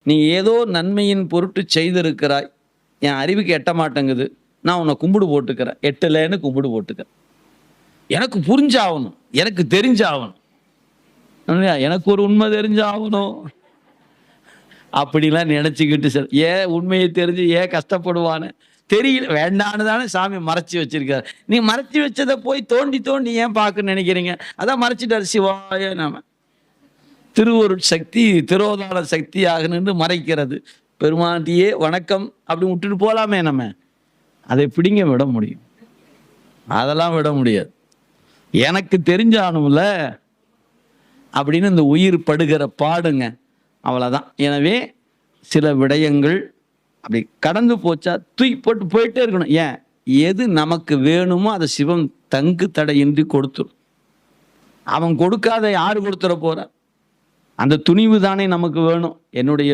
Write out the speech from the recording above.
நீ ஏதோ நன்மையின் பொருட்டு செய்திருக்கிறாய், என் அறிவுக்கு எட்ட மாட்டேங்குது, நான் உன்னை கும்பிடு போட்டுக்கிறேன், எட்டலைன்னு கும்பிடு போட்டுக்கிறேன். எனக்கு புரிஞ்சாகணும், எனக்கு தெரிஞ்சாகணும், எனக்கு ஒரு உண்மை தெரிஞ்சாகணும் அப்படிலாம் நினைச்சுக்கிட்டு சார் ஏன் உண்மையை தெரிஞ்சு ஏன் கஷ்டப்படுவான்னு தெரியல, வேண்டான்னு தானே சாமி மறைச்சி வச்சிருக்காரு. நீ மறைச்சி வச்சதை போய் தோண்டி தோண்டி ஏன் பார்க்க நினைக்கிறீங்க? அதான் மறைச்சிட்டாரு. சிவாய நாம திருவருட் சக்தி திரோதான சக்தியாக நின்று மறைக்கிறது. பெருமாண்டியே வணக்கம் அப்படி விட்டுட்டு போலாமே. நம்ம அதை எப்படிங்க விட முடியும்? அதெல்லாம் விட முடியாது. எனக்கு தெரிஞ்சானும்ல அப்படின்னு இந்த உயிர் படுகிற பாடுங்க, அவ்வளோதான். எனவே சில விடயங்கள் அப்படி கடந்து போச்சா தூக்கி போட்டு போயிட்டே இருக்கணும். ஏன், எது நமக்கு வேணுமோ அதை சிவம் தங்கு தடையின்றி கொடுத்துரும். அவன் கொடுக்காத யாரு கொடுத்துட போற? அந்த துணிவு தானே நமக்கு வேணும். என்னுடைய